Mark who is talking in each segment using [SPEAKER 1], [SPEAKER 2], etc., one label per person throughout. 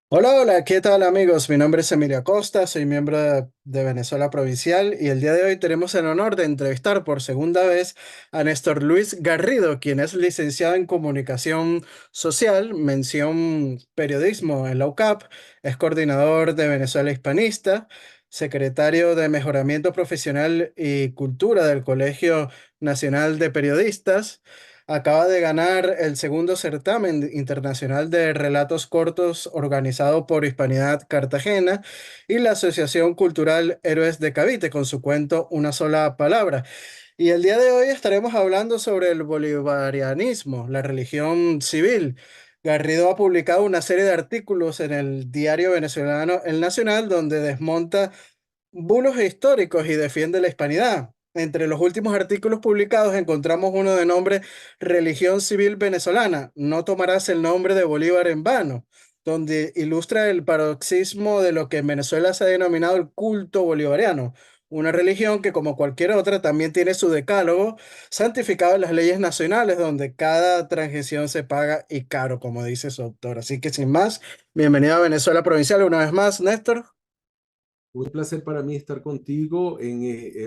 [SPEAKER 1] Hola, hola, ¿qué tal amigos? Mi nombre es Emilio Acosta, soy miembro de Venezuela Provincial y el día de hoy tenemos el honor de entrevistar por segunda vez a Néstor Luis Garrido, quien es licenciado en Comunicación Social, mención Periodismo en la UCAP, es coordinador de Venezuela Hispanista, secretario de Mejoramiento Profesional y Cultura del Colegio Nacional de Periodistas. Acaba de ganar el segundo certamen internacional de relatos cortos organizado por Hispanidad Cartagena y la Asociación Cultural Héroes de Cavite con su cuento Una sola palabra. Y el día de hoy estaremos hablando sobre el bolivarianismo, la religión civil. Garrido ha publicado una serie de artículos en el diario venezolano El Nacional donde desmonta bulos históricos y defiende la hispanidad. Entre los últimos artículos publicados encontramos uno de nombre Religión Civil Venezolana. No tomarás el nombre de Bolívar en vano, donde ilustra el paroxismo de lo que en Venezuela se ha denominado el culto bolivariano, una religión que como cualquier otra también tiene su decálogo santificado en las leyes nacionales, donde cada transgresión se paga y caro, como dice su autor. Así que sin más, bienvenido a Venezuela Provincial una vez más, Néstor.
[SPEAKER 2] Un placer para mí estar contigo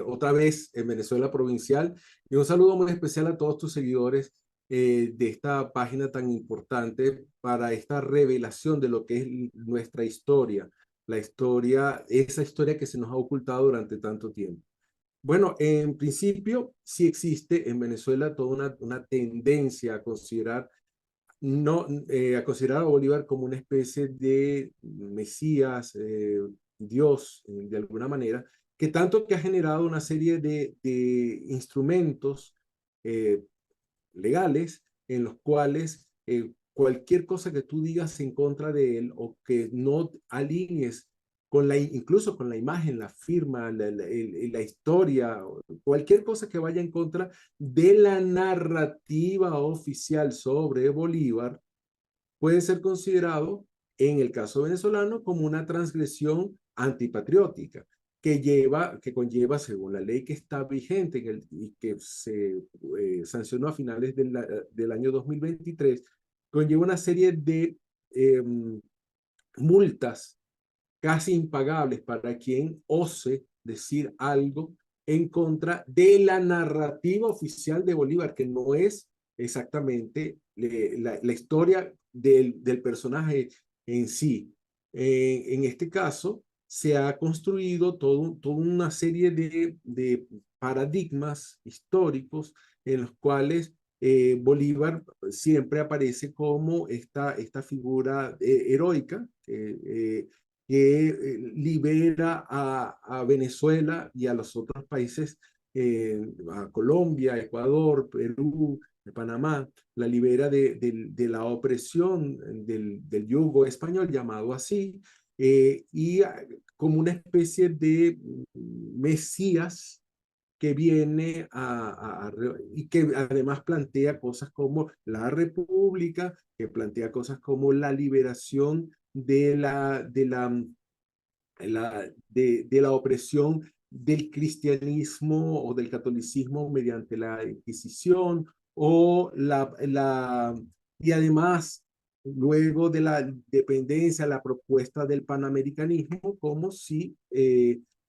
[SPEAKER 2] otra vez en Venezuela Provincial y un saludo muy especial a todos tus seguidores de esta página tan importante para esta revelación de lo que es nuestra historia, la historia, esa historia que se nos ha ocultado durante tanto tiempo. Bueno, en principio sí existe en Venezuela toda una tendencia a considerar no, a considerar a Bolívar como una especie de Mesías, Dios, de alguna manera, que tanto que ha generado una serie de instrumentos eh, legales en los cuales cualquier cosa que tú digas en contra de él o que no alinees con incluso con la imagen, la firma, la historia, cualquier cosa que vaya en contra de la narrativa oficial sobre Bolívar, puede ser considerado, en el caso venezolano, como una transgresión antipatriótica que conlleva, según la ley que está vigente y que se sancionó a finales del año 2023, conlleva una serie de eh, multas casi impagables para quien ose decir algo en contra de la narrativa oficial de Bolívar, que no es exactamente la historia del personaje en sí. En este caso, se ha construido toda una serie de paradigmas históricos en los cuales Bolívar siempre aparece como esta figura heroica que libera a Venezuela y a los otros países, a Colombia, Ecuador, Perú, Panamá, la libera de la opresión del yugo español, llamado así, y como una especie de mesías que viene y que además plantea cosas como la república, que plantea cosas como la liberación de la opresión del cristianismo o del catolicismo mediante la Inquisición, y además, luego de la dependencia, la propuesta del panamericanismo, como si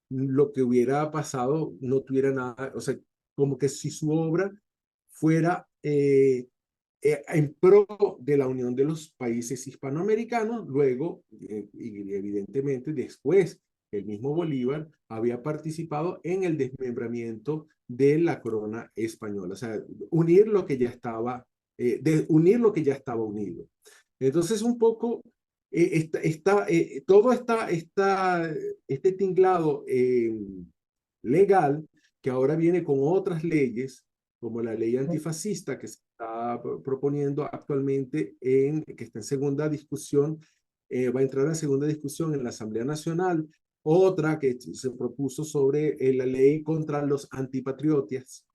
[SPEAKER 2] lo que hubiera pasado no tuviera nada, o sea, como que si su obra fuera en pro de la unión de los países hispanoamericanos. Luego, y evidentemente después, el mismo Bolívar había participado en el desmembramiento de la corona española, o sea, unir lo que ya estaba, unir lo que ya estaba unido. Entonces, un poco, todo este tinglado legal, que ahora viene con otras leyes, como la ley antifascista que se está proponiendo actualmente, que está en segunda discusión, va a entrar en segunda discusión en la Asamblea Nacional. Otra que se propuso sobre la ley contra los antipatriotas.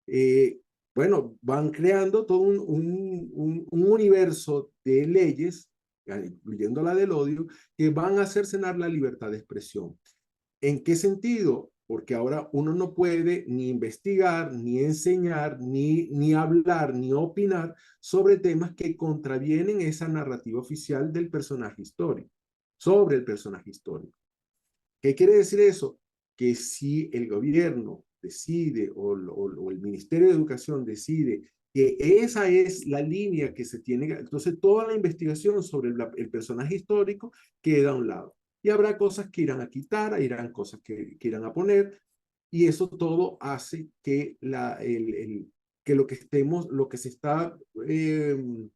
[SPEAKER 2] Eh, bueno, van creando todo un universo de leyes, incluyendo la del odio, que van a cercenar la libertad de expresión. ¿En qué sentido? porque ahora uno no puede ni investigar, ni enseñar, ni hablar, ni opinar sobre temas que contravienen esa narrativa oficial del personaje histórico, sobre el personaje histórico. ¿Qué quiere decir eso? Que si el gobierno decide o el Ministerio de Educación decide que esa es la línea que se tiene, entonces toda la investigación sobre el personaje histórico queda a un lado. Y habrá cosas que irán a quitar, irán cosas que irán a poner, y eso todo hace que, que lo que se está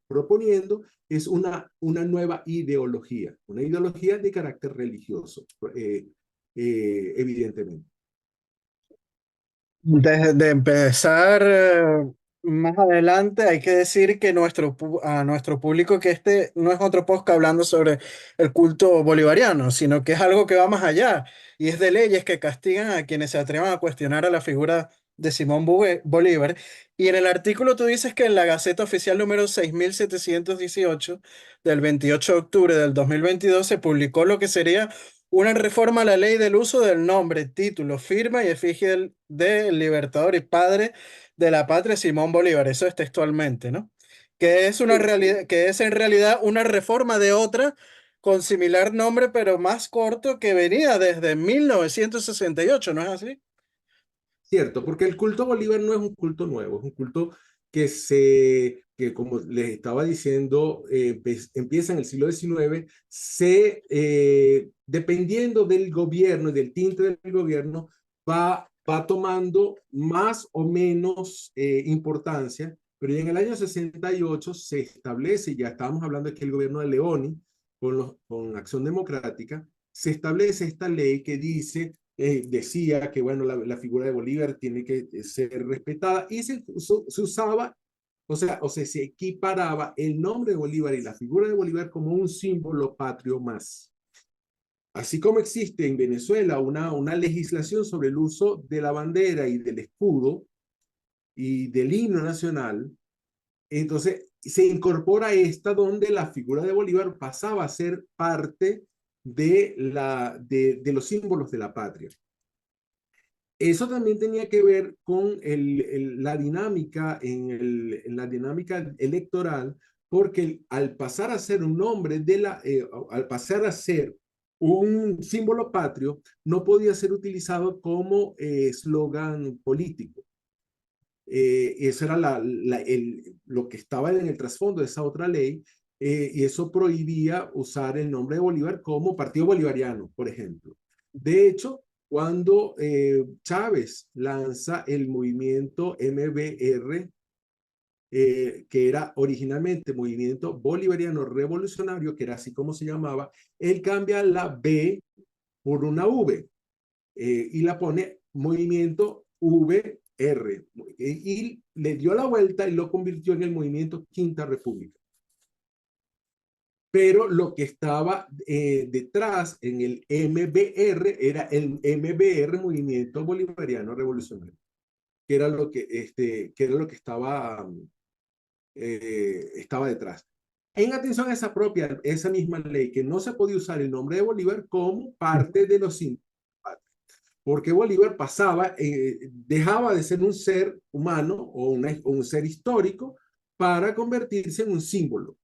[SPEAKER 2] proponiendo es una nueva ideología, una ideología de carácter religioso, evidentemente.
[SPEAKER 1] De empezar más adelante, hay que decir que a nuestro público que este no es otro podcast hablando sobre el culto bolivariano, sino que es algo que va más allá y es de leyes que castigan a quienes se atrevan a cuestionar a la figura de Bolívar. Y en el artículo tú dices que en la Gaceta Oficial número 6718 del 28 de octubre del 2022 se publicó lo que sería una reforma a la ley del uso del nombre, título, firma y efigie del libertador y padre de la patria Simón Bolívar. Eso es textualmente, ¿no? Que es una realidad, que es en realidad una reforma de otra con similar nombre, pero más corto, que venía desde 1968, ¿no es así?
[SPEAKER 2] Cierto, porque el culto a Bolívar no es un culto nuevo, es un culto que como les estaba diciendo, empieza en el siglo XIX, dependiendo del gobierno y del tinte del gobierno, va tomando más o menos importancia, pero ya en el año 68 se establece, ya estábamos hablando aquí el gobierno de Leoni, con Acción Democrática, se establece esta ley que dice decía que bueno, la figura de Bolívar tiene que ser respetada y se usaba, o sea, se equiparaba el nombre de Bolívar y la figura de Bolívar como un símbolo patrio más. Así como existe en Venezuela una legislación sobre el uso de la bandera y del escudo y del himno nacional, entonces se incorpora esta donde la figura de Bolívar pasaba a ser parte de los símbolos de la patria. Eso también tenía que ver con la dinámica en la dinámica electoral, porque al pasar a ser un nombre al pasar a ser un símbolo patrio, no podía ser utilizado como eslogan político. Eso era lo que estaba en el trasfondo de esa otra ley, y eso prohibía usar el nombre de Bolívar como Partido Bolivariano, por ejemplo. De hecho, cuando Chávez lanza el movimiento MBR, que era originalmente Movimiento Bolivariano Revolucionario, que era así como se llamaba, él cambia la B por una V y la pone Movimiento VR y le dio la vuelta y lo convirtió en el Movimiento Quinta República. Pero lo que estaba detrás en el MBR era el MBR, Movimiento Bolivariano Revolucionario, que era lo que estaba detrás. En atención a esa misma ley, que no se podía usar el nombre de Bolívar como parte de los símbolos, porque Bolívar dejaba de ser un ser humano o un ser histórico para convertirse en un símbolo.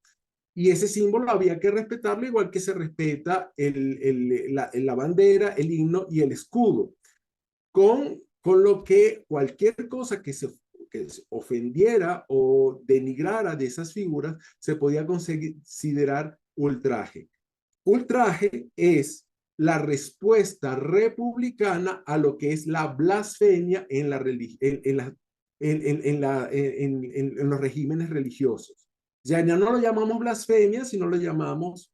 [SPEAKER 2] Y ese símbolo había que respetarlo igual que se respeta la bandera, el himno y el escudo. Con lo que cualquier cosa que se ofendiera o denigrara de esas figuras se podía considerar ultraje. Ultraje es la respuesta republicana a lo que es la blasfemia en, la en los regímenes religiosos. Ya no lo llamamos blasfemia, sino lo llamamos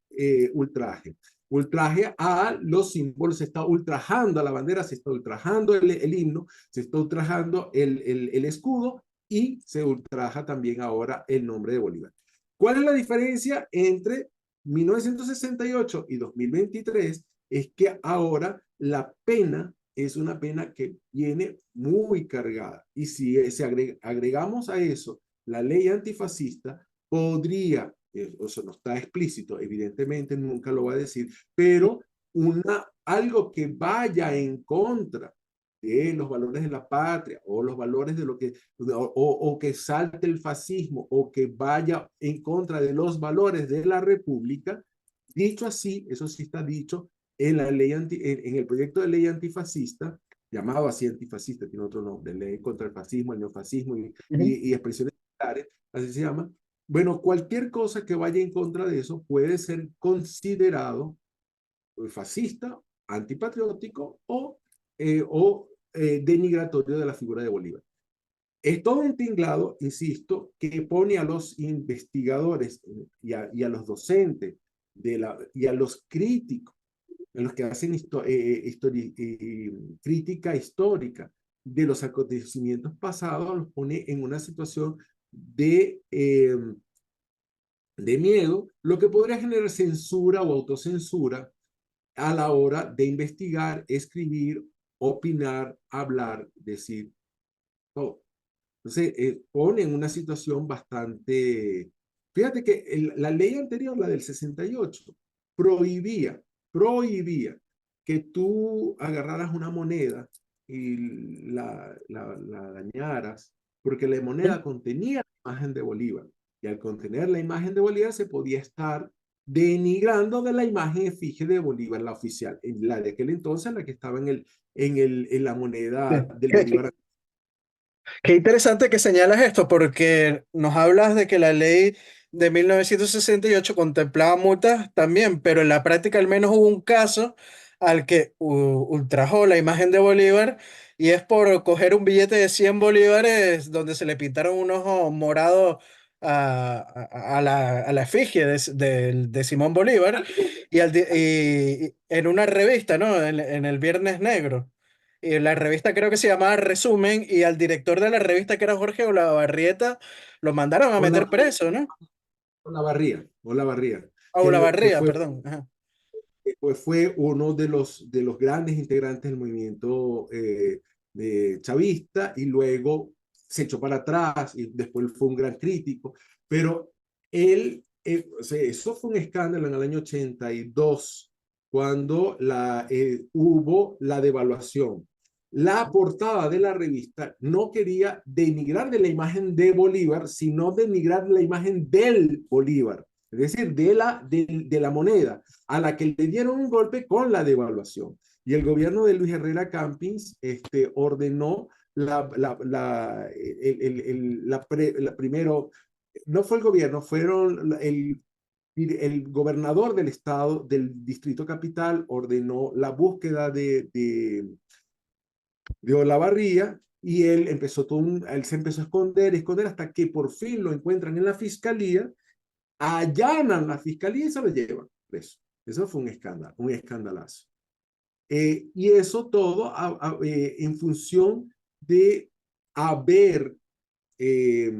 [SPEAKER 2] ultraje. Ultraje a los símbolos, se está ultrajando a la bandera, se está ultrajando el himno, se está ultrajando el escudo y se ultraja también ahora el nombre de Bolívar. ¿Cuál es la diferencia entre 1968 y 2023? Es que ahora la pena es una pena que viene muy cargada. Y si agregamos a eso la ley antifascista, podría, eso no está explícito, evidentemente nunca lo va a decir, pero algo que vaya en contra de los valores de la patria o los valores de lo que, o que salte el fascismo o que vaya en contra de los valores de la república, dicho así, eso sí está dicho en la ley en el proyecto de ley antifascista, llamado así antifascista, tiene otro nombre, ley contra el fascismo, el neofascismo
[SPEAKER 1] Ujú.
[SPEAKER 2] y expresiones militares, así se llama. Bueno, cualquier cosa que vaya en contra de eso puede ser considerado fascista, antipatriótico o denigratorio de la figura de Bolívar. Es todo un tinglado, insisto, que pone a los investigadores y a los docentes y a los críticos, a los que hacen crítica histórica de los acontecimientos pasados, los pone en una situación de miedo, lo que podría generar censura o autocensura a la hora de investigar, escribir, opinar, hablar, decir todo. Entonces, pone en una situación bastante... Fíjate que la ley anterior, la del 68, prohibía, prohibía que tú agarraras una moneda y la dañaras, porque la moneda contenía la imagen de Bolívar. Y al contener la imagen de Bolívar se podía estar denigrando de la imagen efigie de Bolívar, la oficial, la de aquel entonces, la que estaba en la
[SPEAKER 1] Sí.
[SPEAKER 2] moneda del
[SPEAKER 1] ¿Qué, qué-
[SPEAKER 2] Bolívar.
[SPEAKER 1] Qué interesante que señalas esto, porque nos hablas de que la ley de 1968 contemplaba multas también, pero en la práctica al menos hubo un caso al que ultrajó la imagen de Bolívar y es por coger un billete de 100 bolívares donde se le pintaron un ojo morado a la efigie de Simón Bolívar y en una revista, ¿no? En el Viernes Negro. Y la revista creo que se llamaba Resumen y al director de la revista, que era Jorge Olavarrieta, lo mandaron a
[SPEAKER 2] O
[SPEAKER 1] meter preso, ¿no?
[SPEAKER 2] o la barría,
[SPEAKER 1] A
[SPEAKER 2] que
[SPEAKER 1] Olavarría,
[SPEAKER 2] fue,
[SPEAKER 1] perdón. Ajá.
[SPEAKER 2] pues fue uno de los grandes integrantes del movimiento chavista y luego se echó para atrás y después fue un gran crítico, pero él, o sea, eso fue un escándalo en el año 82 cuando hubo la devaluación. La portada de la revista no quería denigrar de la imagen de Bolívar, sino denigrar la imagen del Bolívar, es decir, de la moneda a la que le dieron un golpe con la devaluación. Y el gobierno de Luis Herrera Campins ordenó primero, no fue el gobierno, fueron el gobernador del estado, del distrito capital, ordenó la búsqueda de Olavarría y él se empezó a esconder hasta que por fin lo encuentran en la fiscalía, allanan la fiscalía y se lo llevan preso. Eso fue un escándalo, un escandalazo. Y eso todo en función de haber eh,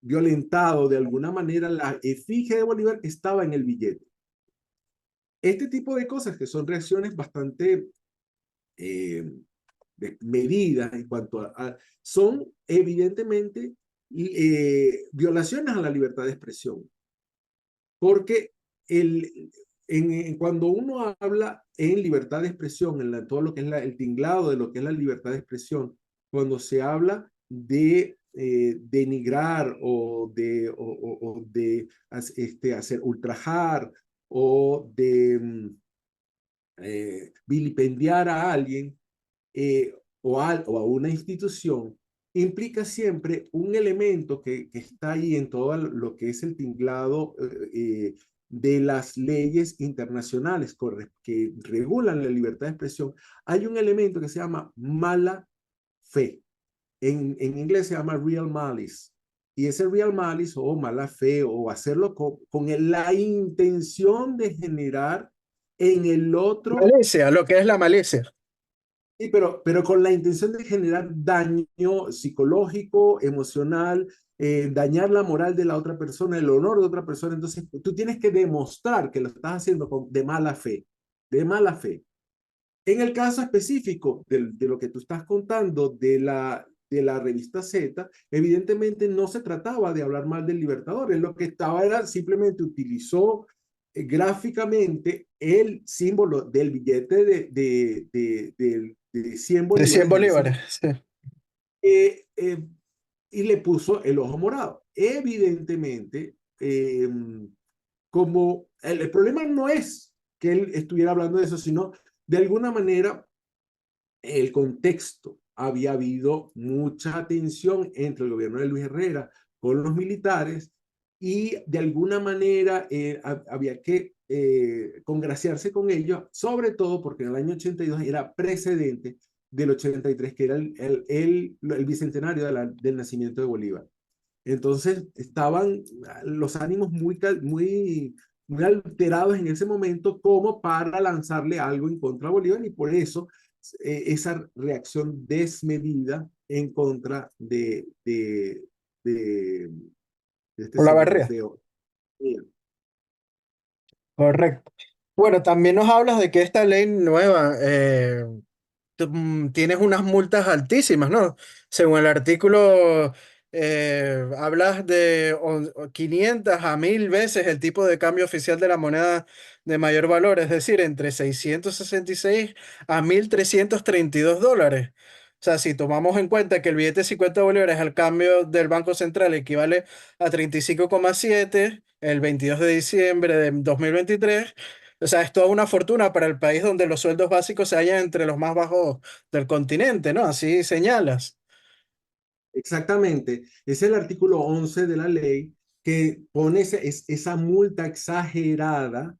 [SPEAKER 2] violentado de alguna manera la efigie de Bolívar que estaba en el billete. Este tipo de cosas que son reacciones bastante eh, medidas en cuanto son evidentemente violaciones a la libertad de expresión. Porque cuando uno habla en libertad de expresión, todo lo que es el tinglado de lo que es la libertad de expresión, cuando se habla de denigrar o de hacer ultrajar o de vilipendiar a alguien o a una institución, implica siempre un elemento que está ahí en todo lo que es el tinglado de las leyes internacionales que regulan la libertad de expresión. Hay un elemento que se llama mala fe. En inglés se llama real malice. Y ese real malice o mala fe o hacerlo con la intención de generar en el otro.
[SPEAKER 1] Malicia, lo que es la malicia.
[SPEAKER 2] Sí, pero con la intención de generar daño psicológico, emocional, dañar la moral de la otra persona, el honor de otra persona. Entonces, tú tienes que demostrar que lo estás haciendo de mala fe, de mala fe. En el caso específico de lo que tú estás contando de la revista Z, evidentemente no se trataba de hablar mal del Libertador. Él lo que estaba era simplemente utilizó gráficamente el símbolo del billete de 100
[SPEAKER 1] De 100
[SPEAKER 2] bolívares en ese
[SPEAKER 1] bolívares,
[SPEAKER 2] momento,
[SPEAKER 1] sí.
[SPEAKER 2] eh, eh, y le puso el ojo morado. Evidentemente, como el problema no es que él estuviera hablando de eso, sino de alguna manera el contexto. Había habido mucha tensión entre el gobierno de Luis Herrera con los militares y de alguna manera había que congraciarse con ellos, sobre todo porque en el año 82 era precedente del 83, que era el bicentenario del nacimiento de Bolívar. Entonces estaban los ánimos muy alterados en ese momento como para lanzarle algo en contra de Bolívar y por eso esa reacción desmedida en contra de, de este
[SPEAKER 1] Por la
[SPEAKER 2] señor
[SPEAKER 1] barrera.
[SPEAKER 2] de
[SPEAKER 1] Correcto. Bueno, también nos hablas de que esta ley nueva tienes unas multas altísimas, ¿no? Según el artículo, hablas de 500 a 1000 veces el tipo de cambio oficial de la moneda de mayor valor, es decir, entre 666 a 1332 dólares. O sea, si tomamos en cuenta que el billete de 50 bolívares al cambio del Banco Central equivale a 35,7 el 22 de diciembre de 2023. O sea, es toda una fortuna para el país donde los sueldos básicos se hallan entre los más bajos del continente, ¿no? Así señalas.
[SPEAKER 2] Exactamente, es el artículo 11 de la ley que pone esa multa exagerada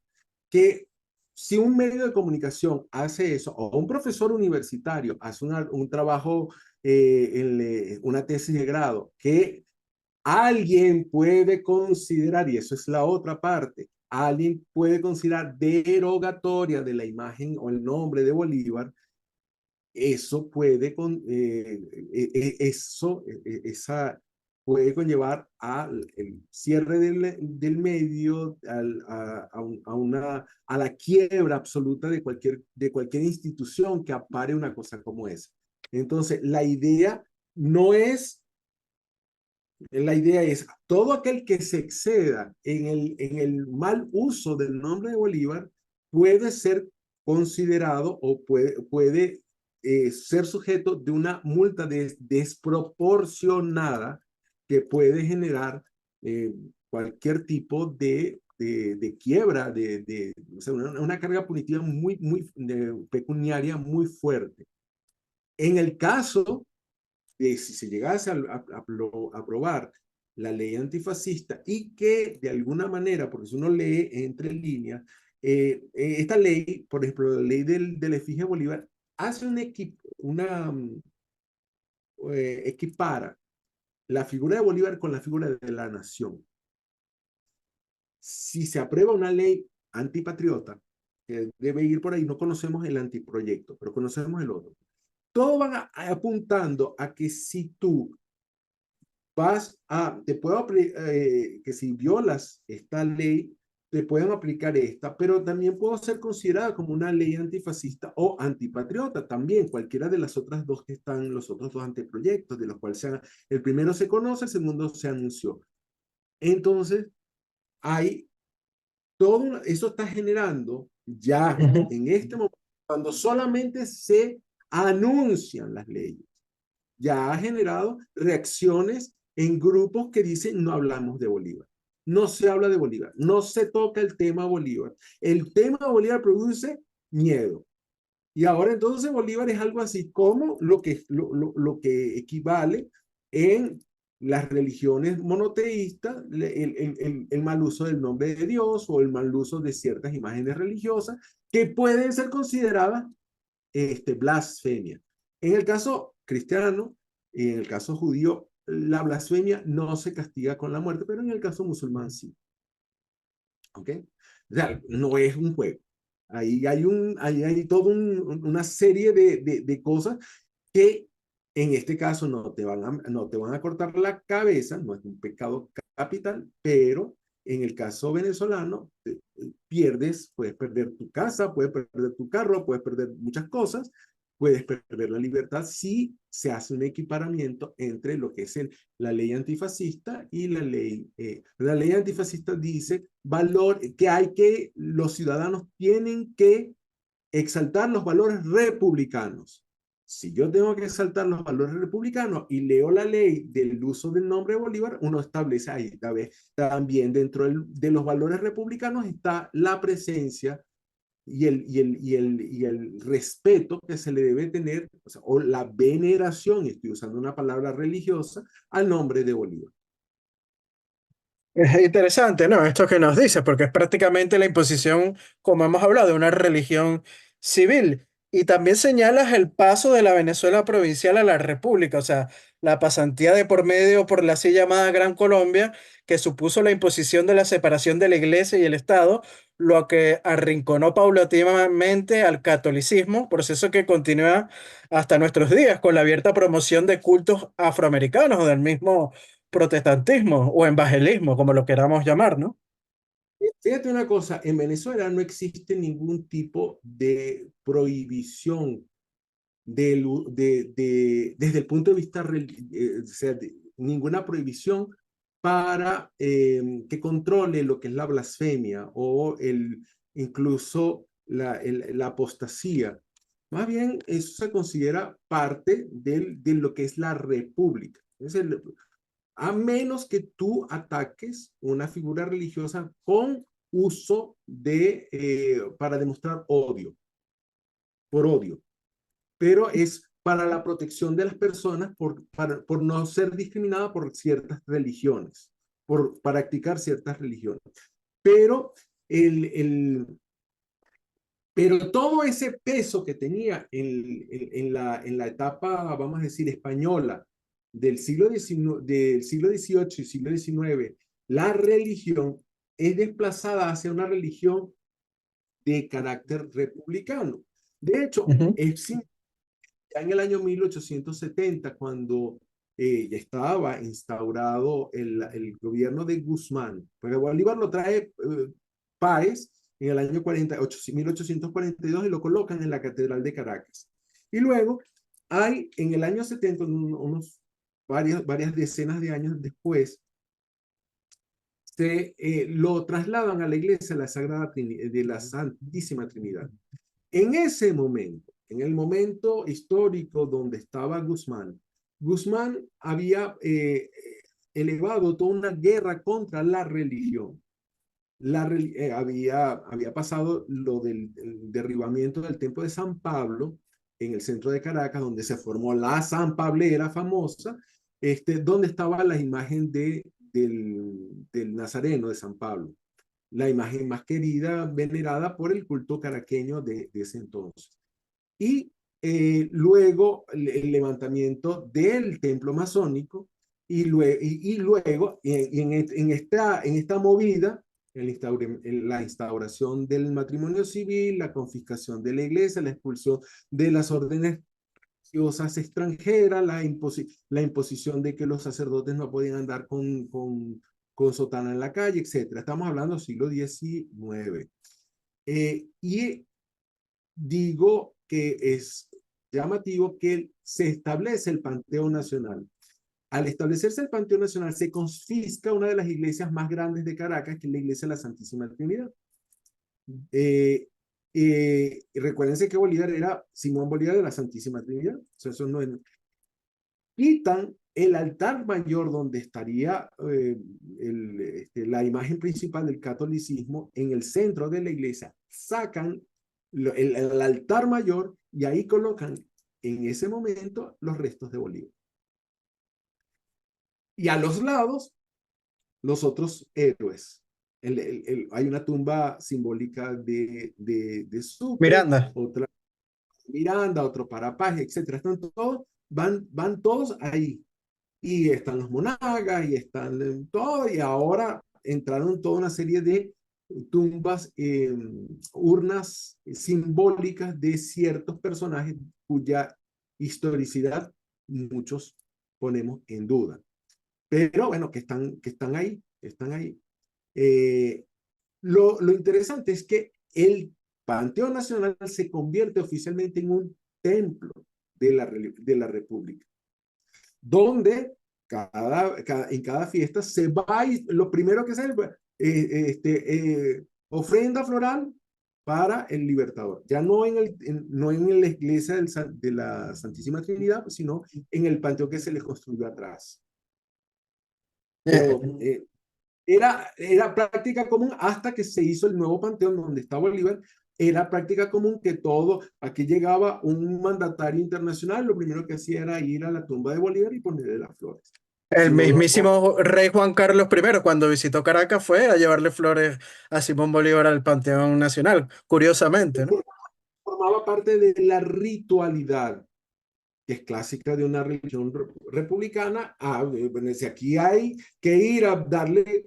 [SPEAKER 2] que si un medio de comunicación hace eso o un profesor universitario hace un trabajo, una tesis de grado que alguien puede considerar, y eso es la otra parte, alguien puede considerar derogatoria de la imagen o el nombre de Bolívar, eso puede esa puede conllevar al el cierre del medio, a la quiebra absoluta de cualquier institución que apare una cosa como esa. Entonces, no es, la idea es todo aquel que se exceda en el mal uso del nombre de Bolívar puede ser considerado o puede ser sujeto de una multa desproporcionada que puede generar cualquier tipo de quiebra, o sea, una carga punitiva pecuniaria muy fuerte. En el caso si se llegase a aprobar la ley antifascista y que de alguna manera, porque si uno lee entre líneas, esta ley, por ejemplo, la ley del efigie Bolívar, hace equipara la figura de Bolívar con la figura de la nación. Si se aprueba una ley antipatriota, que debe ir por ahí, no conocemos el antiproyecto, pero conocemos el otro. Todo van apuntando a que si tú que si violas esta ley, te pueden aplicar esta, pero también puedo ser considerada como una ley antifascista o antipatriota también, cualquiera de las otras dos que están, los otros dos anteproyectos, de los cuales el primero se conoce, el segundo se anunció. Entonces, hay eso está generando ya
[SPEAKER 1] Ujú.
[SPEAKER 2] en este momento, cuando solamente se anuncian las leyes ya ha generado reacciones en grupos que dicen no hablamos de Bolívar. No se habla de Bolívar, no se toca el tema Bolívar. El tema Bolívar produce miedo. Y ahora entonces Bolívar es algo así como lo que equivale en las religiones monoteístas, el mal uso del nombre de Dios o el mal uso de ciertas imágenes religiosas que pueden ser consideradas blasfemia. En el caso cristiano y en el caso judío, la blasfemia no se castiga con la muerte, pero en el caso musulmán sí. ¿Ok? O sea, no es un juego. Ahí hay toda una serie de cosas que en este caso no te van a cortar la cabeza, no es un pecado capital, pero en el caso venezolano puedes perder tu casa, puedes perder tu carro, puedes perder muchas cosas, puedes perder la libertad si se hace un equiparamiento entre lo que es la ley antifascista y la ley antifascista dice los ciudadanos tienen que exaltar los valores republicanos. Si yo tengo que exaltar los valores republicanos y leo la ley del uso del nombre de Bolívar, uno establece ahí, también dentro de los valores republicanos está la presencia y el respeto que se le debe tener, o la veneración, estoy usando una palabra religiosa, al nombre de Bolívar.
[SPEAKER 1] Es interesante, ¿no? Esto que nos dice, porque es prácticamente la imposición, como hemos hablado, de una religión civil. Y también señalas el paso de la Venezuela provincial a la República, o sea, la pasantía de por medio por la así llamada Gran Colombia, que supuso la imposición de la separación de la Iglesia y el Estado, lo que arrinconó paulatinamente al catolicismo, proceso que continúa hasta nuestros días con la abierta promoción de cultos afroamericanos o del mismo protestantismo o evangelismo, como lo queramos llamar, ¿no?
[SPEAKER 2] Fíjate una cosa, en Venezuela no existe ningún tipo de prohibición desde el punto de vista, o sea, ninguna prohibición para que controle lo que es la blasfemia o incluso la apostasía. Más bien, eso se considera parte de lo que es la república. Es a menos que tú ataques una figura religiosa con uso para demostrar odio, por odio, pero es para la protección de las personas por no ser discriminada por ciertas religiones, por practicar ciertas religiones. Pero, el, el, pero todo ese peso que tenía en la etapa, vamos a decir, española del siglo XVIII y siglo XIX, la religión es desplazada hacia una religión de carácter republicano. De hecho,
[SPEAKER 1] Ujú.
[SPEAKER 2] ya en el año 1870, cuando ya estaba instaurado el gobierno de Guzmán, porque Bolívar lo trae Páez en el año 1842 y lo colocan en la Catedral de Caracas. Y luego en el año 70, varias decenas de años después, lo trasladan a la iglesia de la Santísima Trinidad. En ese momento, en el momento histórico donde estaba Guzmán, Guzmán había elevado toda una guerra contra la religión. Había pasado lo del derribamiento del templo de San Pablo en el centro de Caracas, donde se formó la San Pablera famosa, donde estaba la imagen del Nazareno de San Pablo, la imagen más querida, venerada por el culto caraqueño de ese entonces. Y luego el levantamiento del templo masónico y luego en esta movida, la instauración del matrimonio civil, la confiscación de la iglesia, la expulsión de las órdenes religiosas extranjeras, la imposición de que los sacerdotes no podían andar con sotana en la calle, etcétera. Estamos hablando del siglo XIX. Y digo que es llamativo que se establece el Panteón Nacional. Al establecerse el Panteón Nacional, se confisca una de las iglesias más grandes de Caracas, que es la iglesia de la Santísima Trinidad. Recuérdense que Bolívar era Simón Bolívar de la Santísima Trinidad. O sea, eso no es... Quitan el altar mayor donde estaría la imagen principal del catolicismo en el centro de la iglesia. Sacan el altar mayor y ahí colocan en ese momento los restos de Bolívar. Y a los lados, los otros héroes. Hay una tumba simbólica de Sucre,
[SPEAKER 1] Miranda.
[SPEAKER 2] otra Miranda, otro para Paz, etc. Están todos, van todos ahí. Y están los monagas, y están todo, y ahora entraron toda una serie de tumbas, urnas simbólicas de ciertos personajes cuya historicidad muchos ponemos en duda. Pero bueno, que están ahí, están ahí. Lo interesante es que el Panteón Nacional se convierte oficialmente en un templo de la República, donde en cada fiesta se va y lo primero que se ofrenda floral para el Libertador. Ya no no en la iglesia de la Santísima Trinidad, sino en el panteón que se le construyó atrás.
[SPEAKER 1] Eh,
[SPEAKER 2] Pero era práctica común hasta que se hizo el nuevo panteón donde está Bolívar. Era práctica común que todo, aquí llegaba un mandatario internacional, lo primero que hacía era ir a la tumba de Bolívar y ponerle las flores.
[SPEAKER 1] el
[SPEAKER 2] Si uno lo
[SPEAKER 1] mismísimo rey Juan Carlos I, cuando visitó Caracas, fue a llevarle flores a Simón Bolívar al Panteón Nacional, curiosamente, ¿no?
[SPEAKER 2] formaba parte de la ritualidad que es clásica de una religión republicana. Bueno, si aquí hay que ir a darle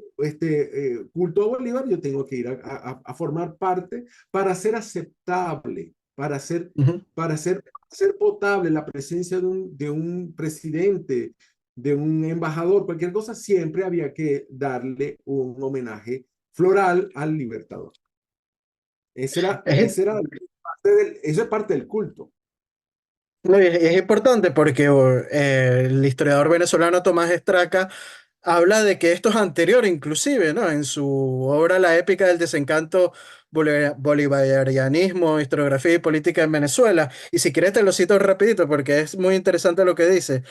[SPEAKER 2] culto a Bolívar, yo tengo que ir a formar parte para ser aceptable,
[SPEAKER 1] Ujú.
[SPEAKER 2] ser potable la presencia de un presidente, de un embajador, cualquier cosa, siempre había que darle un homenaje floral al libertador.
[SPEAKER 1] Es,
[SPEAKER 2] Eso es parte del culto.
[SPEAKER 1] no, y es importante porque el historiador venezolano Tomás Estraca habla de que esto es anterior inclusive, ¿no? En su obra La épica del desencanto, bolivarianismo, historiografía y política en Venezuela. Y si quieres te lo cito rapidito porque es muy interesante lo que dice.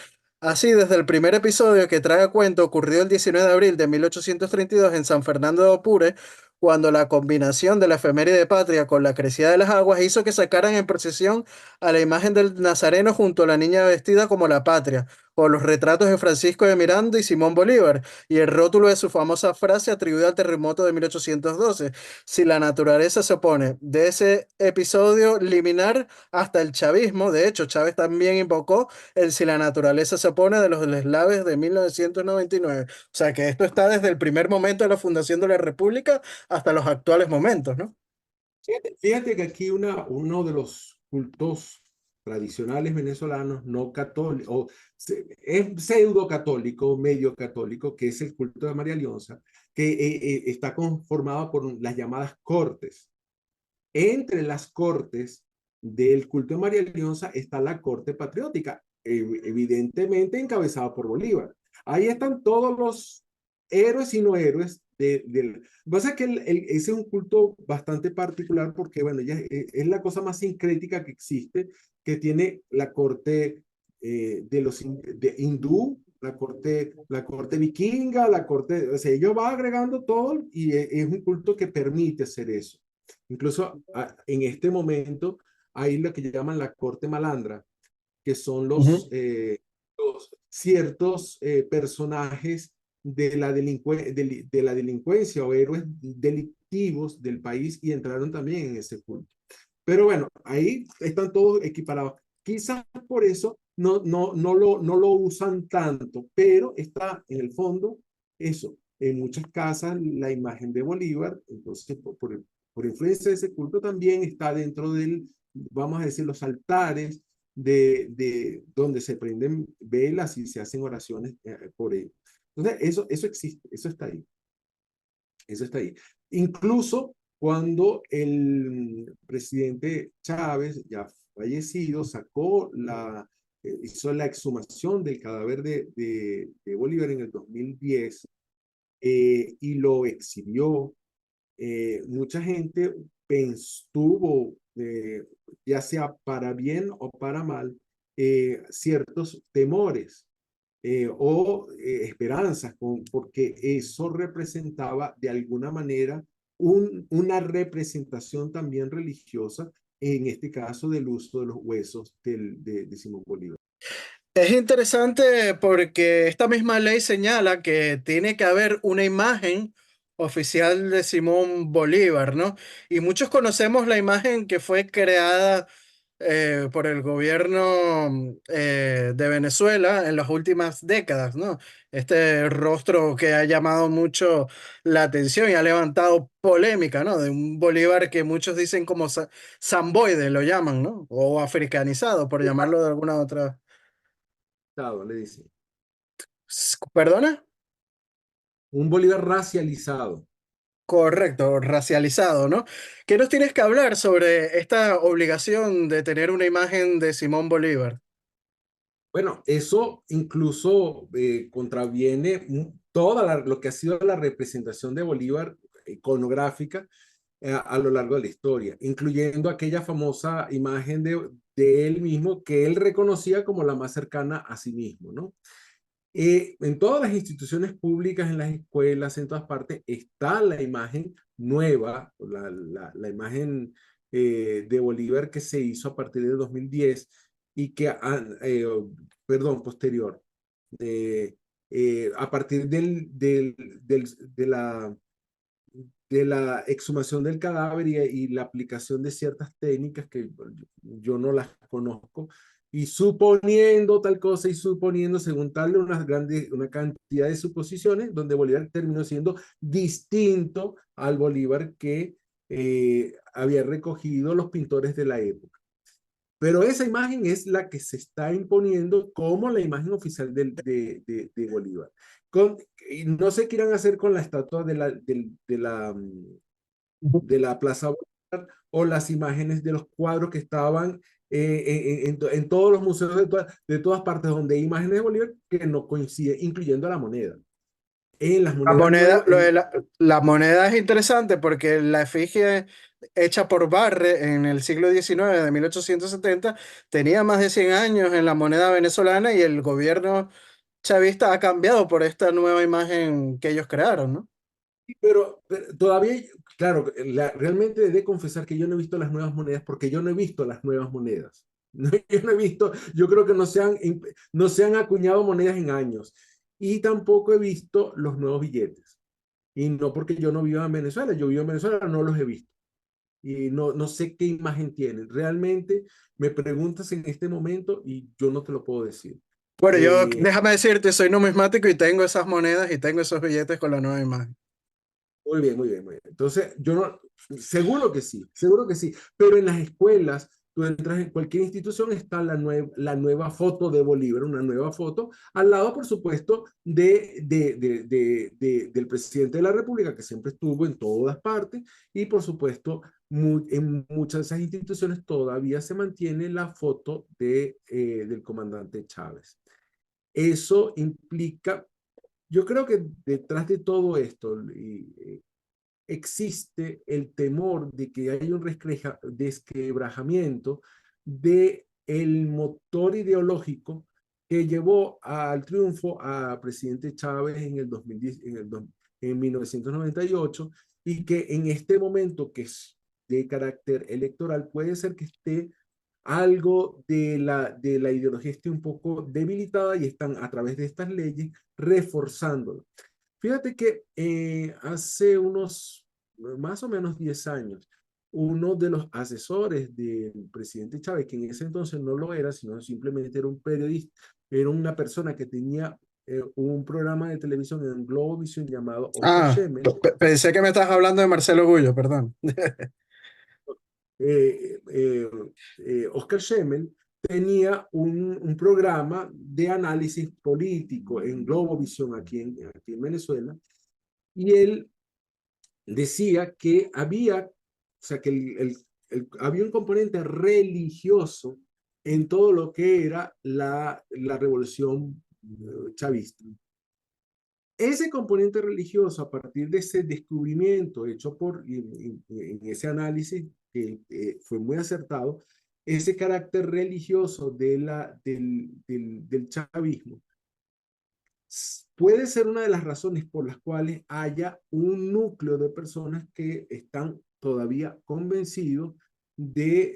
[SPEAKER 1] Así, desde el primer episodio que trae a cuento ocurrió el 19 de abril de 1832 en San Fernando de Apure, cuando la combinación de la efeméride patria con la crecida de las aguas hizo que sacaran en procesión a la imagen del Nazareno junto a la niña vestida como la patria o los retratos de Francisco de Miranda y Simón Bolívar, y el rótulo de su famosa frase atribuida al terremoto de 1812. Si la naturaleza se opone, de ese episodio liminar hasta el chavismo, de hecho, Chávez también invocó el si la naturaleza se opone de los deslaves de 1999. O sea que esto está desde el primer momento de la fundación de la República hasta los actuales momentos, ¿no?
[SPEAKER 2] Fíjate que aquí uno de los cultos tradicionales venezolanos no católicos, es pseudo católico, medio católico, que es el culto de María Leonza, que está conformado por las llamadas cortes. Entre las cortes del culto de María Leonza está la corte patriótica, evidentemente encabezada por Bolívar. Ahí están todos los héroes y no héroes del... Pasa es que ese es un culto bastante particular porque, bueno, ya es la cosa más sincrética que existe, que tiene la corte de hindú, la corte vikinga, la corte, o sea, ellos va agregando todo y es un culto que permite hacer eso. Incluso en este momento hay lo que llaman la corte malandra, que son
[SPEAKER 1] Ujú.
[SPEAKER 2] los ciertos personajes de la delincuencia o héroes delictivos del país y entraron también en ese culto. Pero bueno, ahí están todos equiparados. Quizás por eso no lo usan tanto, pero está en el fondo eso. En muchas casas la imagen de Bolívar, entonces por influencia de ese culto también está dentro del, vamos a decir, los altares de donde se prenden velas y se hacen oraciones por él. Entonces, eso existe, eso está ahí. Eso está ahí. Incluso cuando el presidente Chávez, ya fallecido, hizo la exhumación del cadáver de Bolívar en el 2010 y lo exhibió, mucha gente tuvo, ya sea para bien o para mal, ciertos temores esperanzas, porque eso representaba de alguna manera una representación también religiosa, en este caso del uso de los huesos de Simón Bolívar.
[SPEAKER 1] Es interesante porque esta misma ley señala que tiene que haber una imagen oficial de Simón Bolívar, ¿no? Y muchos conocemos la imagen que fue creada por el gobierno de Venezuela en las últimas décadas, ¿no? Este rostro que ha llamado mucho la atención y ha levantado polémica, ¿no? De un Bolívar que muchos dicen como zamboide, lo llaman, ¿no? O africanizado, por llamarlo de alguna otra.
[SPEAKER 2] Le dice.
[SPEAKER 1] ¿Perdona?
[SPEAKER 2] Un Bolívar racializado.
[SPEAKER 1] Correcto, racializado, ¿no? ¿Qué nos tienes que hablar sobre esta obligación de tener una imagen de Simón Bolívar?
[SPEAKER 2] Bueno, eso incluso contraviene lo que ha sido la representación de Bolívar iconográfica a lo largo de la historia, incluyendo aquella famosa imagen de él mismo que él reconocía como la más cercana a sí mismo, ¿no? En todas las instituciones públicas, en las escuelas, en todas partes, está la imagen nueva, la imagen de Bolívar que se hizo a partir del 2010 y que, perdón, posterior, de, a partir de de la exhumación del cadáver y la aplicación de ciertas técnicas que yo no las conozco, y suponiendo tal cosa y suponiendo según tal una cantidad de suposiciones, donde Bolívar terminó siendo distinto al Bolívar que había recogido los pintores de la época. Pero esa imagen es la que se está imponiendo como la imagen oficial de Bolívar. Y no sé qué irán a hacer con la estatua de la Plaza Bolívar o las imágenes de los cuadros que estaban en todos los museos de todas partes donde hay imágenes de Bolívar que no coinciden, incluyendo la moneda. En las
[SPEAKER 1] La
[SPEAKER 2] monedas
[SPEAKER 1] moneda,
[SPEAKER 2] nuevas,
[SPEAKER 1] la moneda es interesante porque la efigie hecha por Barre en el siglo XIX, de 1870, tenía más de 100 años en la moneda venezolana y el gobierno chavista ha cambiado por esta nueva imagen que ellos crearon, ¿no?
[SPEAKER 2] pero todavía, claro, realmente he de confesar que yo no he visto las nuevas monedas porque yo no he visto las nuevas monedas. No, yo no he visto, yo creo que no se han acuñado monedas en años y tampoco he visto los nuevos billetes. Y no porque yo no viva en Venezuela, yo vivo en Venezuela, no los he visto. Y no sé qué imagen tienen. Realmente me preguntas en este momento y yo no te lo puedo decir.
[SPEAKER 1] Bueno, yo
[SPEAKER 2] Eh,
[SPEAKER 1] déjame decirte, soy numismático y tengo esas monedas y tengo esos billetes con la nueva imagen.
[SPEAKER 2] Muy bien, muy bien, muy bien. Entonces, yo no, seguro que sí, pero en las escuelas, tú entras en cualquier institución, está la nueva foto de Bolívar, una nueva foto, al lado, por supuesto, del presidente de la República, que siempre estuvo en todas partes, y por supuesto, en muchas de esas instituciones todavía se mantiene la foto del comandante Chávez. Eso implica, yo creo que detrás de todo esto, existe el temor de que haya un desquebrajamiento de el motor ideológico que llevó al triunfo a presidente Chávez en el 2010, en 1998 y que en este momento que es de carácter electoral puede ser que esté algo de la ideología esté un poco debilitada y están a través de estas leyes reforzándolo. Fíjate que hace unos más o menos 10 años, uno de los asesores del presidente Chávez, que en ese entonces no lo era, sino simplemente era un periodista, era una persona que tenía un programa de televisión en Globovisión llamado Oscar
[SPEAKER 1] Ah,
[SPEAKER 2] Schemmel.
[SPEAKER 1] pensé que me estás hablando de Marcelo Gullo, perdón.
[SPEAKER 2] eh, eh, Oscar Schemmel tenía un programa de análisis político en Globovisión aquí en Venezuela, y él decía que había, o sea, que había un componente religioso en todo lo que era la revolución chavista. Ese componente religioso, a partir de ese descubrimiento hecho en ese análisis, que fue muy acertado, ese carácter religioso del chavismo puede ser una de las razones por las cuales haya un núcleo de personas que están todavía convencidos de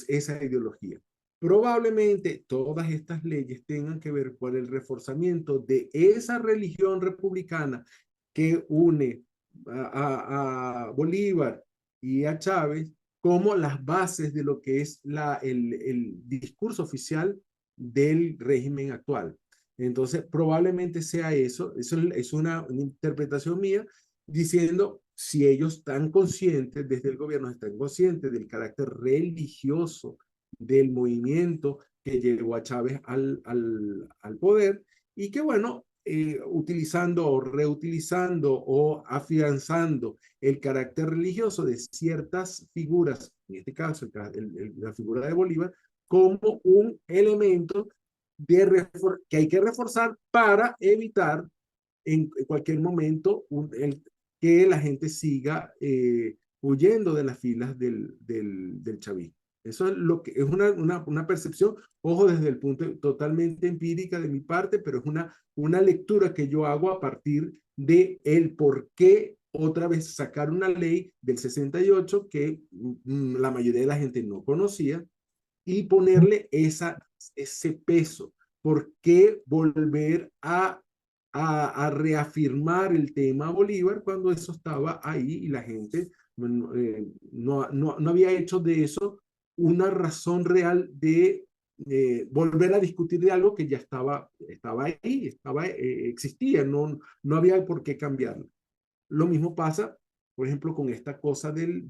[SPEAKER 2] esa ideología. Probablemente todas estas leyes tengan que ver con el reforzamiento de esa religión republicana que une a Bolívar y a Chávez como las bases de lo que es el discurso oficial del régimen actual. Entonces, probablemente sea eso es una interpretación mía, diciendo si ellos están conscientes, desde el gobierno están conscientes del carácter religioso del movimiento que llevó a Chávez al poder, y que bueno, utilizando o reutilizando o afianzando el carácter religioso de ciertas figuras, en este caso la figura de Bolívar, como un elemento que hay que reforzar para evitar en cualquier momento que la gente siga huyendo de las filas del chavismo. Eso es lo que es una percepción, ojo, desde el punto totalmente empírica de mi parte, pero es una lectura que yo hago a partir de el por qué otra vez sacar una ley del 68 que la mayoría de la gente no conocía y ponerle ese peso. ¿Por qué volver a reafirmar el tema Bolívar cuando eso estaba ahí y la gente no había hecho de eso una razón real de volver a discutir de algo que ya estaba ahí, existía, no había por qué cambiarlo. Lo mismo pasa, por ejemplo, con esta cosa de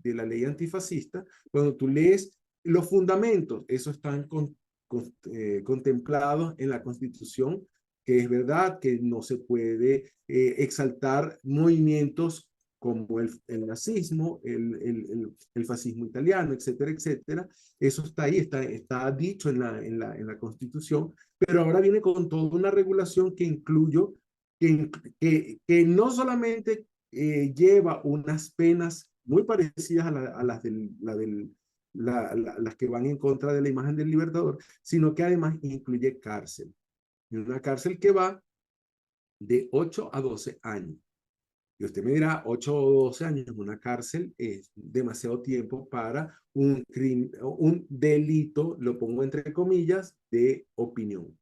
[SPEAKER 2] la ley antifascista. Cuando tú lees los fundamentos, esos están contemplados en la Constitución, que es verdad que no se puede exaltar movimientos como el nazismo, el fascismo italiano, etcétera, etcétera. Eso está ahí, está dicho en la Constitución, pero ahora viene con toda una regulación que incluyo que no solamente lleva unas penas muy parecidas a las que van en contra de la imagen del libertador, sino que además incluye cárcel. Y una cárcel que va de 8 a 12 años. Y usted me dirá, 8 o 12 años en una cárcel es demasiado tiempo para un delito, lo pongo entre comillas, de opinión.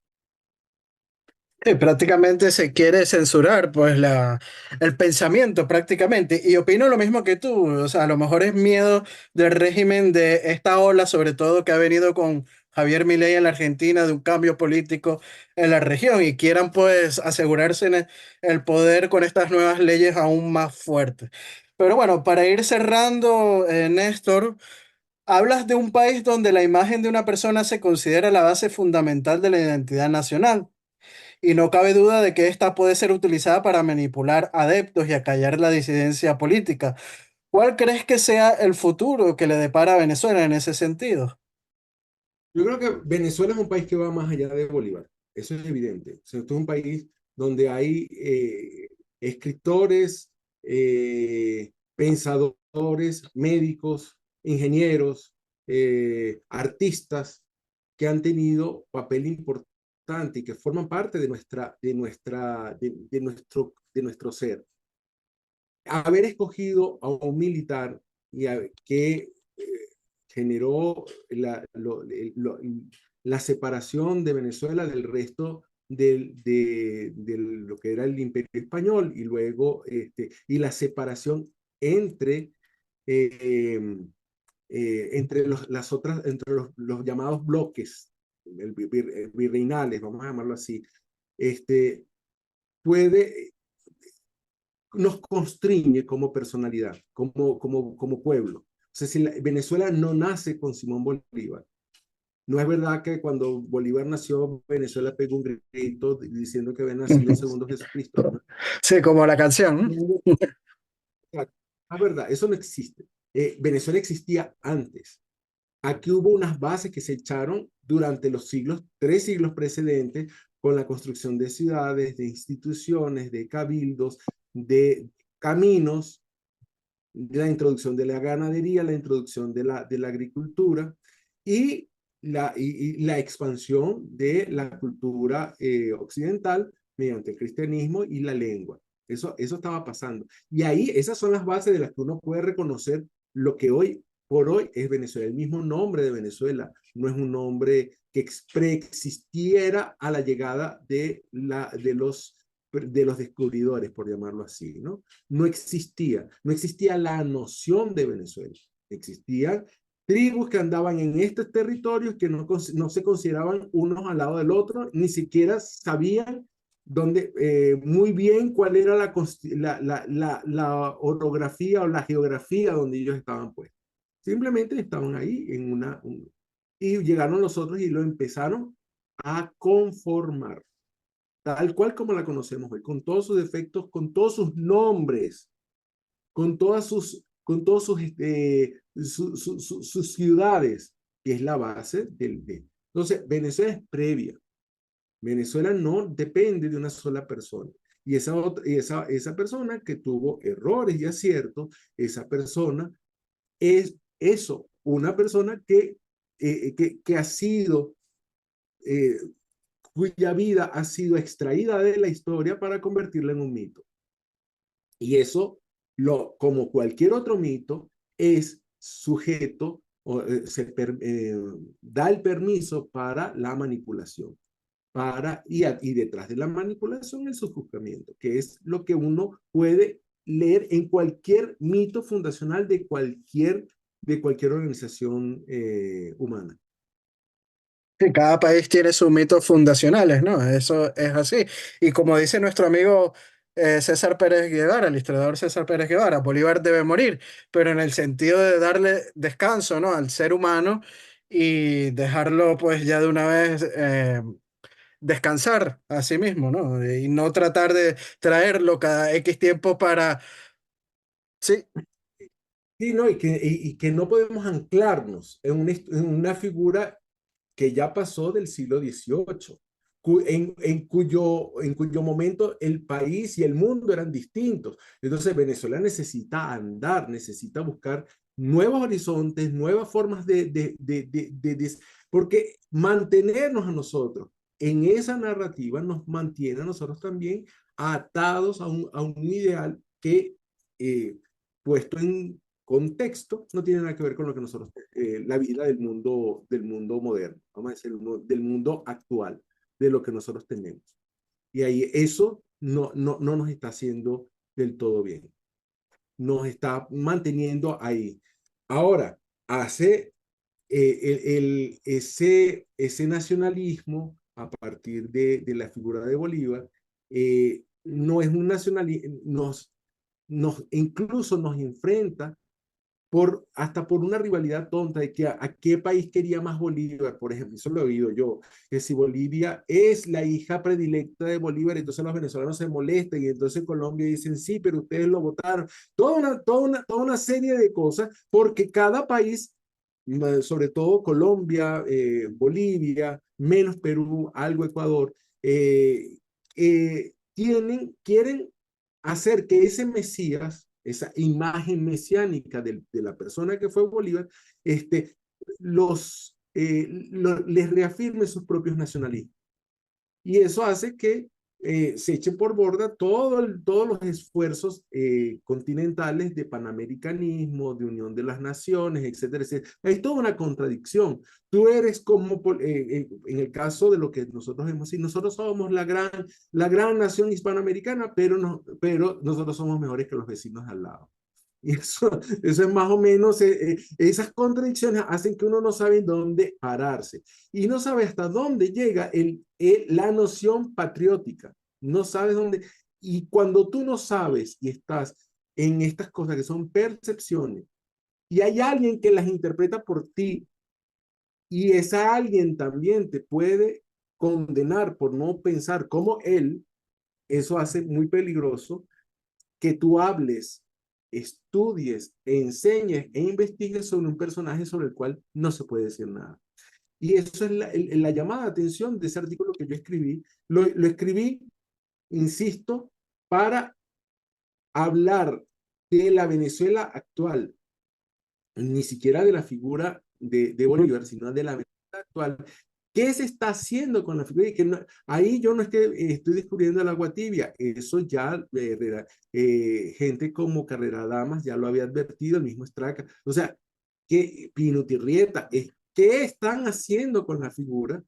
[SPEAKER 1] Sí, prácticamente se quiere censurar pues el pensamiento prácticamente y opino lo mismo que tú, o sea, a lo mejor es miedo del régimen de esta ola, sobre todo que ha venido con Javier Milei en la Argentina, de un cambio político en la región y quieran pues asegurarse en el poder con estas nuevas leyes aún más fuertes. Pero bueno, para ir cerrando, Néstor, hablas de un país donde la imagen de una persona se considera la base fundamental de la identidad nacional y no cabe duda de que esta puede ser utilizada para manipular adeptos y acallar la disidencia política. ¿Cuál crees que sea el futuro que le depara a Venezuela en ese sentido?
[SPEAKER 2] Yo creo que Venezuela es un país que va más allá de Bolívar. Eso es evidente. O sea, esto es un país donde hay escritores, pensadores, médicos, ingenieros, artistas que han tenido papel importante y que forman parte de nuestro ser. Haber escogido a un militar que generó la separación de Venezuela del resto de lo que era el Imperio Español y luego y la separación entre entre los llamados bloques virreinales, vamos a llamarlo así, este, puede nos constriñe como personalidad, como pueblo. O sea, si Venezuela no nace con Simón Bolívar, no es verdad que cuando Bolívar nació, Venezuela pegó un grito diciendo que había nacido segundo Jesucristo. ¿No?
[SPEAKER 1] Sí, como la canción.
[SPEAKER 2] No es verdad, eso no existe. Venezuela existía antes. Aquí hubo unas bases que se echaron durante los siglos, 3 siglos precedentes, con la construcción de ciudades, de instituciones, de cabildos, de caminos, de la introducción de la ganadería, la introducción de la agricultura y la expansión de la cultura occidental mediante el cristianismo y la lengua. Eso estaba pasando. Y ahí esas son las bases de las que uno puede reconocer lo que hoy por hoy es Venezuela. El mismo nombre de Venezuela no es un nombre que preexistiera a la llegada de los descubridores, por llamarlo así, ¿no? No existía la noción de Venezuela. Existían tribus que andaban en estos territorios que no se consideraban unos al lado del otro, ni siquiera sabían muy bien cuál era la orografía o la geografía donde ellos estaban puestos. Simplemente estaban ahí y llegaron los otros y lo empezaron a conformar. tal cual como la conocemos hoy, con todos sus defectos, con todos sus nombres, con todos sus ciudades, que es la base Entonces, Venezuela es previa. Venezuela no depende de una sola persona. Y esa persona que tuvo errores y aciertos, esa persona es eso, una persona que ha sido, eh, cuya vida ha sido extraída de la historia para convertirla en un mito. Y eso, como cualquier otro mito, es sujeto o da el permiso para la manipulación. Y detrás de la manipulación el sojuzgamiento, que es lo que uno puede leer en cualquier mito fundacional de cualquier organización humana.
[SPEAKER 1] Sí, cada país tiene sus mitos fundacionales, ¿no? Eso es así. Y como dice nuestro amigo César Pérez Guevara, el historiador César Pérez Guevara, Bolívar debe morir, pero en el sentido de darle descanso, ¿no? Al ser humano y dejarlo pues ya de una vez descansar a sí mismo, ¿no? Y no tratar de traerlo cada X tiempo para... Sí,
[SPEAKER 2] Sí, ¿no? Y que no podemos anclarnos en una figura que ya pasó del siglo XVIII, en cuyo momento el país y el mundo eran distintos. Entonces Venezuela necesita andar, necesita buscar nuevos horizontes, nuevas formas porque mantenernos a nosotros en esa narrativa nos mantiene a nosotros también atados a un ideal que, puesto en contexto, no tiene nada que ver con lo que nosotros, la vida del mundo moderno, vamos a decir, del mundo actual, de lo que nosotros tenemos. Y ahí eso no nos está haciendo del todo bien, nos está manteniendo ahí. Ahora, hace ese nacionalismo a partir de la figura de Bolívar, no es un nacionalismo, incluso nos enfrenta hasta por una rivalidad tonta de que a qué país quería más Bolívar, por ejemplo, eso lo he oído yo, que si Bolivia es la hija predilecta de Bolívar, entonces los venezolanos se molestan y entonces Colombia dicen, sí, pero ustedes lo votaron, toda una serie de cosas, porque cada país, sobre todo Colombia, Bolivia, menos Perú, algo Ecuador, quieren hacer que ese Mesías, esa imagen mesiánica de la persona que fue Bolívar, les reafirme sus propios nacionalismos. Y eso hace que se echen por borda todos los esfuerzos continentales de panamericanismo, de unión de las naciones, etcétera, etcétera. Hay toda una contradicción. Tú eres como, en el caso de lo que nosotros hemos sido, nosotros somos la gran nación hispanoamericana, pero nosotros somos mejores que los vecinos al lado. Y eso es más o menos, esas contradicciones hacen que uno no sabe dónde pararse y no sabe hasta dónde llega la noción patriótica. No sabes dónde. Y cuando tú no sabes y estás en estas cosas que son percepciones y hay alguien que las interpreta por ti y esa alguien también te puede condenar por no pensar como él, eso hace muy peligroso que tú hables, estudies, enseñes e investigues sobre un personaje sobre el cual no se puede decir nada. Y eso es la llamada de atención de ese artículo que yo escribí. Lo escribí, insisto, para hablar de la Venezuela actual, ni siquiera de la figura de Bolívar, sino de la Venezuela actual. ¿Qué se está haciendo con la figura? Ahí yo no es que estoy descubriendo el agua tibia, eso ya gente como Carrera Damas ya lo había advertido, el mismo Straca. O sea, que Pino Tirrieta, ¿qué están haciendo con la figura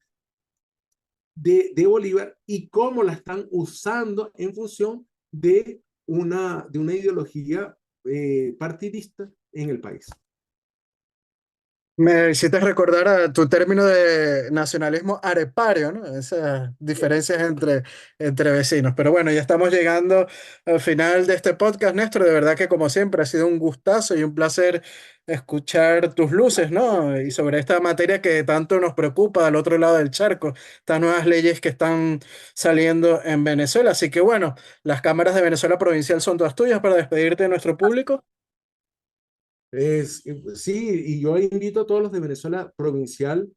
[SPEAKER 2] de Bolívar y cómo la están usando en función de una ideología partidista en el país?
[SPEAKER 1] Me hiciste recordar a tu término de nacionalismo arepario, ¿no? Esas diferencias entre vecinos. Pero bueno, ya estamos llegando al final de este podcast, Néstor. De verdad que como siempre ha sido un gustazo y un placer escuchar tus luces, ¿no? Y sobre esta materia que tanto nos preocupa al otro lado del charco, estas nuevas leyes que están saliendo en Venezuela. Así que bueno, las cámaras de Venezuela Provincial son todas tuyas para despedirte de nuestro público.
[SPEAKER 2] Sí, y yo invito a todos los de Venezuela provincial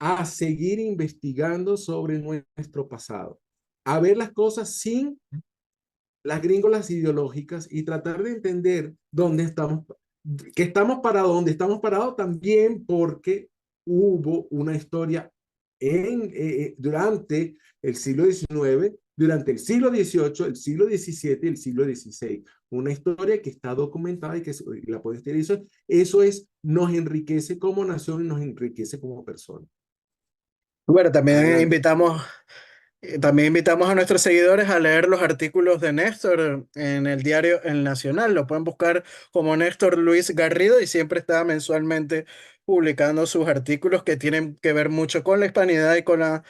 [SPEAKER 2] a seguir investigando sobre nuestro pasado, a ver las cosas sin las gringolas ideológicas y tratar de entender dónde estamos, que estamos parados, dónde estamos parados también porque hubo una historia durante el siglo XIX, durante el siglo XVIII, el siglo XVII y el siglo XVI. Una historia que está documentada y que la puede utilizar. Eso es, nos enriquece como nación y nos enriquece como persona.
[SPEAKER 1] Bueno, también
[SPEAKER 2] Adelante.
[SPEAKER 1] invitamos también invitamos a nuestros seguidores a leer los artículos de Néstor en el diario El Nacional. Lo pueden buscar como Néstor Luis Garrido y siempre está mensualmente publicando sus artículos que tienen que ver mucho con la hispanidad y con la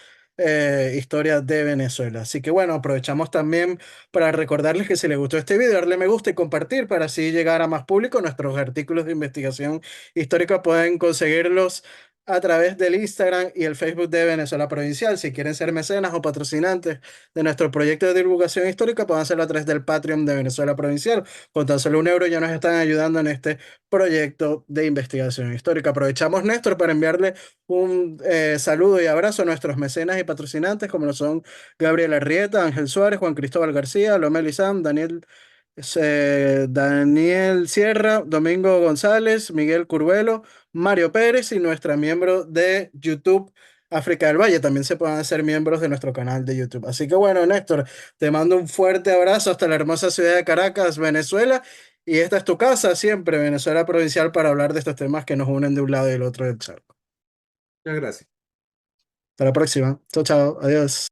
[SPEAKER 1] historia de Venezuela. Así que bueno, aprovechamos también para recordarles que si les gustó este video, darle me gusta y compartir para así llegar a más público. Nuestros artículos de investigación histórica pueden conseguirlos a través del Instagram y el Facebook de Venezuela Provincial. Si quieren ser mecenas o patrocinantes de nuestro proyecto de divulgación histórica, pueden hacerlo a través del Patreon de Venezuela Provincial. Con tan solo 1 euro ya nos están ayudando en este proyecto de investigación histórica. Aprovechamos, Néstor, para enviarle un saludo y abrazo a nuestros mecenas y patrocinantes, como lo son Gabriel Arrieta, Ángel Suárez, Juan Cristóbal García, Lomel Izam, Daniel Sierra, Domingo González, Miguel Curvelo, Mario Pérez y nuestra miembro de YouTube, África del Valle. También se pueden hacer miembros de nuestro canal de YouTube. Así que bueno, Néstor, te mando un fuerte abrazo hasta la hermosa ciudad de Caracas, Venezuela. Y esta es tu casa siempre, Venezuela Provincial, para hablar de estos temas que nos unen de un lado y del otro del charco.
[SPEAKER 2] Muchas gracias.
[SPEAKER 1] Hasta la próxima. Chao, chao. Adiós.